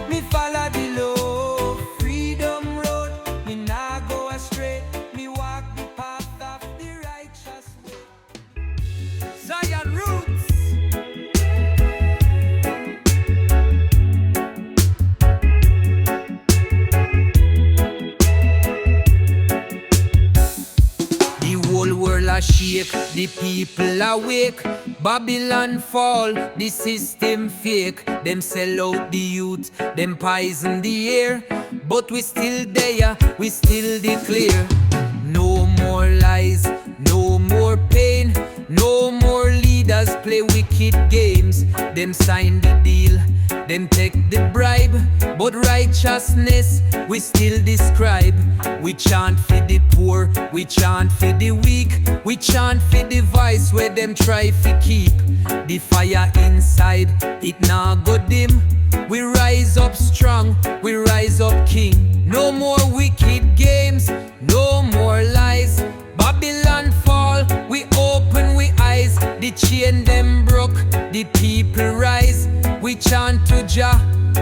me follow the love. Freedom road, me nah go astray. Me walk the path of the righteous way. Zion roots. The whole world a shake, the people awake. Babylon fall, the system fake. Them sell out the youth, them poison the air. But we still there, we still declare. No more lies, no more pain. No more leaders play wicked games. Them sign the deal, them take the bribe. But righteousness we still describe. We chant for the poor, we chant for the weak. We chant for the vice where them try to keep. The fire inside, it nah go dim. We rise up strong, we rise up king. No more wicked games, no more lies. Babylon fall, we open we eyes. The chain them broke, the people rise. We chant to Jah,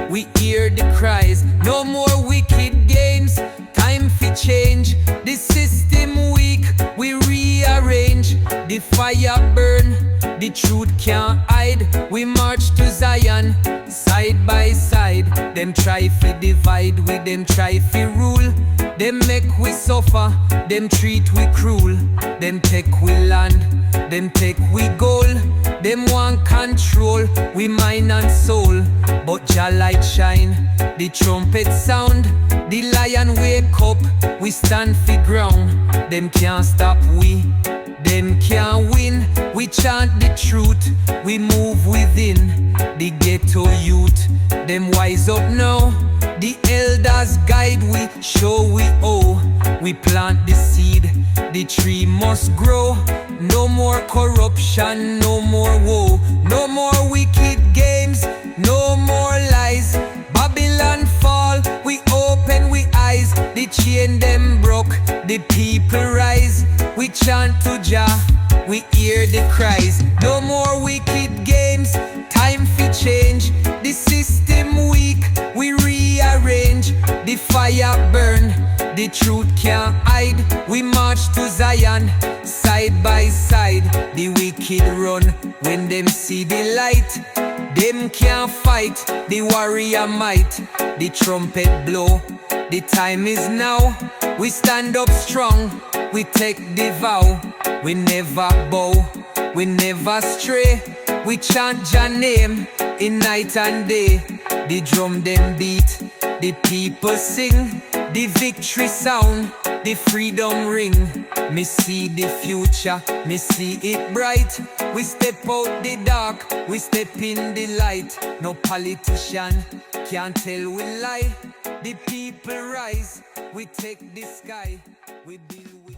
we hear the cries. No more wicked games, time for change. The system weak, we rearrange. The fire burn, the truth can't hide. We march to Zion, side by side. Them try to divide, we them try to rule. Them make we suffer, them treat we cruel. Them take we land, them take we gold. Them want control, we mind and soul. But Jah light shine, the trumpet sound. The lion wake up, we stand for ground. Them can't stop we, Them can't win, we chant the truth. We move within the ghetto youth. Them wise up now, the elders guide we, show we owe. We plant the seed, the tree must grow. No more corruption, no more woe. No more wicked games, no more lies. Babylon fall, we open we eyes. The chain them broke, the people rise. We chant to Jah, we hear the cries. No more wicked games, time for change. The system weak, we rearrange. The fire burn, the truth can't hide. We march to Zion, side by side. The wicked run when them see the light. Them can't fight, the warrior might. The trumpet blow, the time is now. We stand up strong, we take the vow. We never bow, we never stray. We chant Jah name in night and day. The drum them beat, the people sing. The victory sound, the freedom ring. Me see the future, me see it bright. We step out the dark, we step in the light. No politician can tell we lie. The people rise, we take the sky. We build with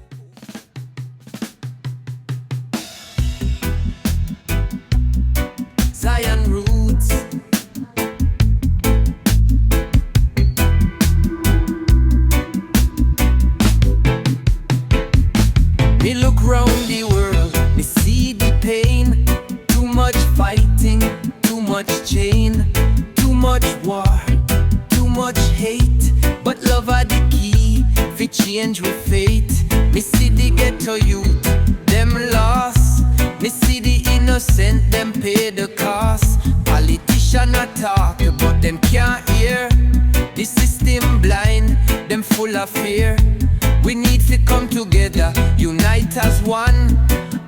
Zion roots. Me look round the world, me see the pain. Too much fighting, too much chain. Too much war, too much hate. But love are the key, fi change with fate. Me see the ghetto youth, them lost. Me see the innocent, them pay the cost. Politicians not talk, but them can't hear. The system blind, them full of fear. We need to come together, unite as one.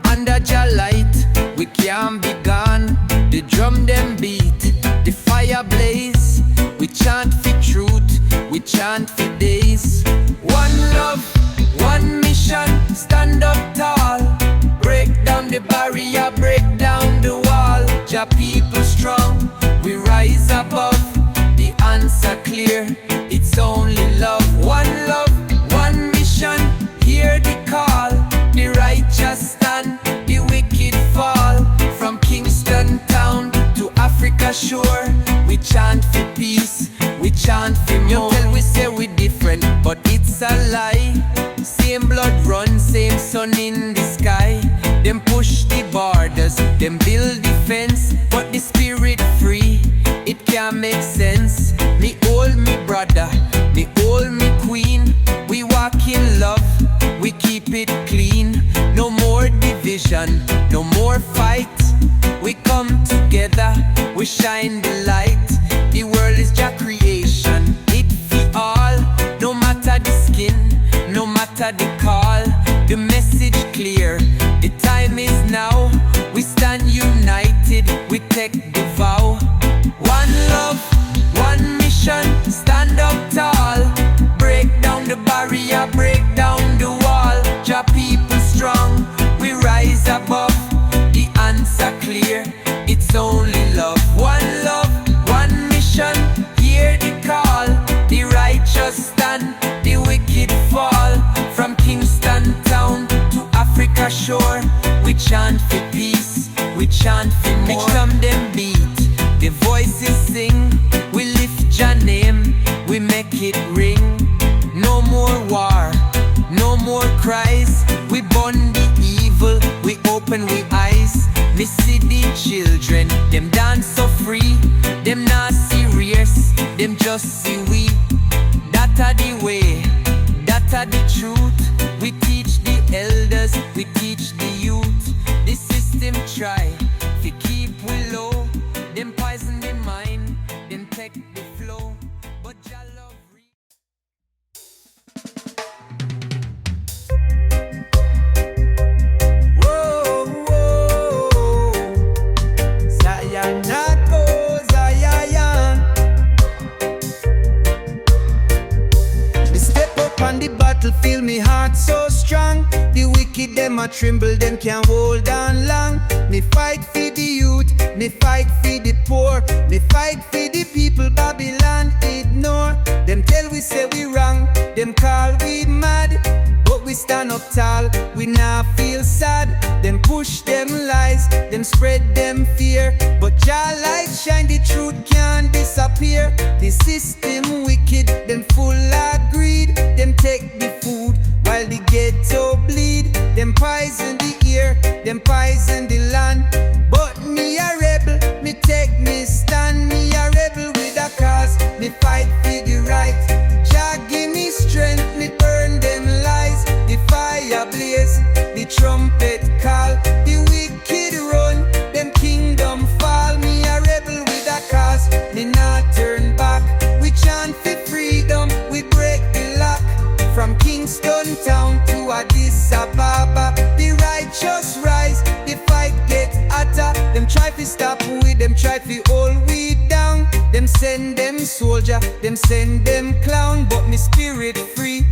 Under Jah light, we can't be gone. The drum them beat, the fire blaze. We chant for truth, we chant for days. One love, one mission, stand up tall. Break down the barrier, break down the wall. Jah people strong, we rise above. The answer clear, it's only love. One love, one mission, hear the call. The righteous stand, the wicked fall. From Kingston town to Africa shore, we chant for peace, we chant for more. You tell we say we different, but it's a lie. Same blood run, same sun in the sky. Them push the borders, them build the fence, but the spirit free, it can't make sense. Me hold me brother, me hold me queen. We walk in love, we keep it clean. No more division, no more fight. We come together, we shine the light. The world is Jah creation, it for all. No matter the skin, no matter the call. The message clear, the time is now. We stand united, we take the vow. One love, one mission, stand up tall. Break down the barrier, break down the wall. Jah people strong, we rise above. The answer clear, it's only love. One love, one mission, hear the call. The righteous stand, the wicked fall. From Kingston town to Africa shore, we chant for peace, we chant for more. Make some them beat, the voices sing. We lift Jah name, we make it ring. No more war, no more cries. We burn the evil, we open we eyes. Me see the children, them dance so free. Them not serious, them just see we. That are the way, that are the truth. We teach the elders, we teach the youth. The system try to keep we low. Them poison the mind, them take the flow. But Jah love whoa, whoa. Zion, not oh Zion. Me step up on the battlefield, me heart so strong. The wicked them them a tremble, them can't hold on long. Me fight for the youth, me fight for the poor, me fight for the people Babylon ignore. Them tell we say we wrong, them call we mad, but we stand up tall, we not feel sad. Them push them lies, them spread them fear, but Jah light shine, the truth can't disappear. The system wicked, them full of greed, them take the food while the ghetto bleed. Them poison the air, them poison the land. But me a rebel, me take me stand. Me a rebel with a cause, me fight for the right. Jah give me strength, me burn them lies. The fire blaze, the trumpet call, the wicked run, them kingdom fall. Me a rebel with a cause, me not turn back. We chant for freedom, we break the lock. From Kingston town to Addis Ababa, the righteous rise, the fight get hotter. Them try to stop we, them try to hold we down. Them send them soldier, them send them clown. But me spirit free,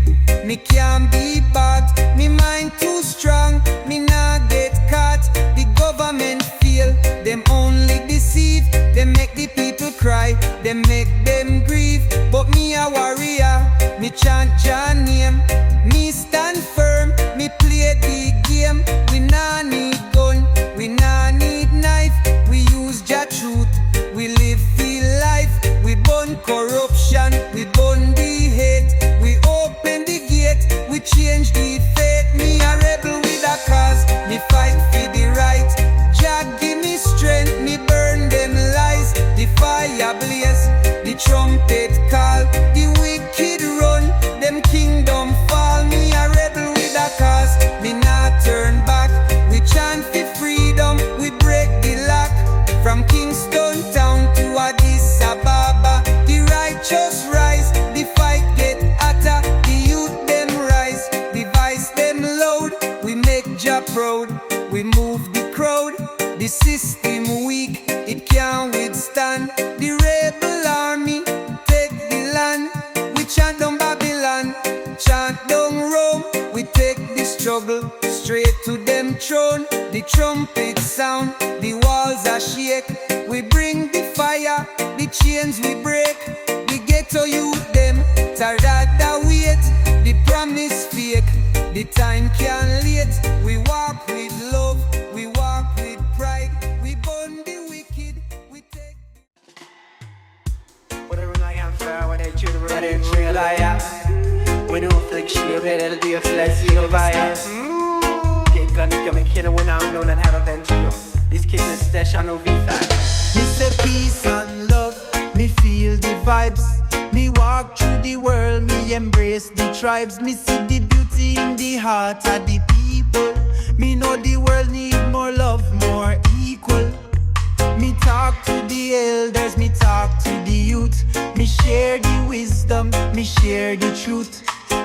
me can't be bought. Me mind too strong, me not get caught. The government feel, them only deceive. Them make the people cry, them make them grieve. But me a warrior, me chant Jah name. Me stand firm, me play the game. We nah need gun, we nah need knife. We use Jah truth, we live the life. We burn corruption, we burn the hate. We open the gate, we change the fate. Me a rebel with a cause, me fight for the right. Jah give me strength, me burn them lies. The fire blaze, the trumpet call, the wicked run, them kingdom fall. Me a rebel with a cause, me not turn back. We chant for freedom, we break the lock. From Kingston town to Addis Ababa, the righteous rise, the fight get hotter. The youth them rise, the vice them loud. We make Jah proud, we move the crowd. The system weak, it can't withstand. The rebel army take the land. We chant down Babylon, chant down Rome. We take the struggle straight to them throne. The trumpet sound, the walls are shake. We bring the fire, the chains we break. The ghetto youth them, tired of the wait. The promise fake, the time can't late. We walk with love, we walk with pride. We burn the wicked, we take. Whatever I am for, when I choose to run in real life. We don't flick shit, better do a flex, you know, bias. Get gun, you come and kill it when I'm known and have a venture. These kids in stash, I know V5. Me say peace and love, me feel the vibes. Me walk through the world, me embrace the tribes. Me see the beauty in the heart of the people. Me know the world need more love, more equal. Me talk to the elders, me talk to the youth. Me share the wisdom, me share the truth.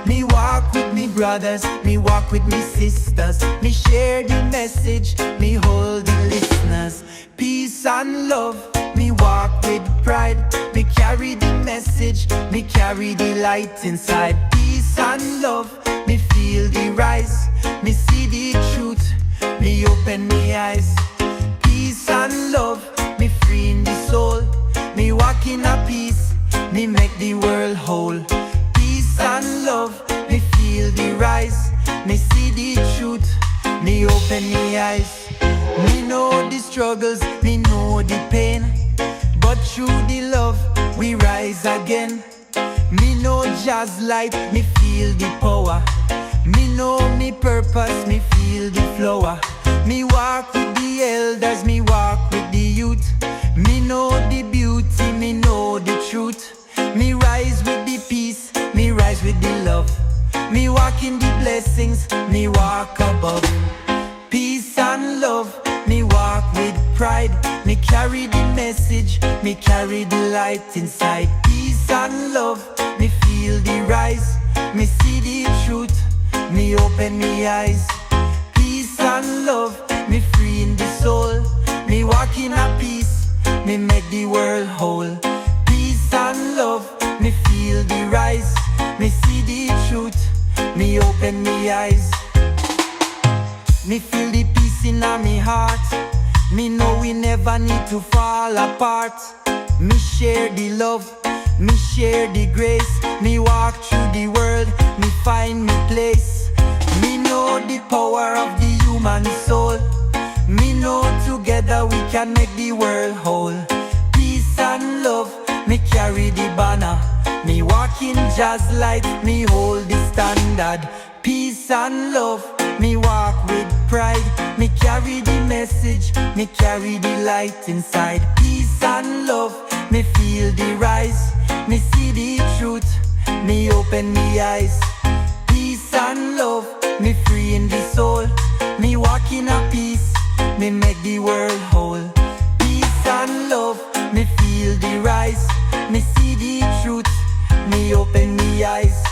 Me walk with me brothers, me walk with me sisters. Me share the message, me hold the listeners. Peace and love, me walk with pride. Me carry the message, me carry the light inside. Peace and love, me feel the rise. Me see the truth, me open me eyes. Peace and love, me free in the soul. Me walk in a peace, me make the world whole. Peace and love, me feel the rise. Me see the truth, me open me eyes. Me know the struggles, me know the pain, but through the love, we rise again. Me know Jah's light, me feel the power. Me know me purpose, me feel the flower. Me walk with the elders, me walk with the youth. Me know the beauty, me know the truth. Me rise with the peace, me rise with the love. Me walk in the blessings, me walk above. Peace and love, me walk with pride. Me carry the message, me carry the light inside. Peace and love, me feel the rise. Me see the truth, me open me eyes. Peace and love, me free in the soul. Me walk in a peace, me make the world whole. Peace and love, me feel the rise. Me see the truth, me open me eyes. Me feel the peace in me heart. Me know we never need to fall apart. Me share the love, me share the grace. Me walk through the world, me find me place. Me know the power of the human soul. Me know together we can make the world whole. Peace and love, me carry the banner. Me walk in jazz light, me hold the standard. Peace and love, me walk with pride. Me carry the message, me carry the light inside. Peace and love, me feel the rise. Me see the truth, me open me eyes. Peace and love, me free in the soul. Me walk in a peace, me make the world whole. Peace and love, me feel the rise. Me see the truth, me open me eyes.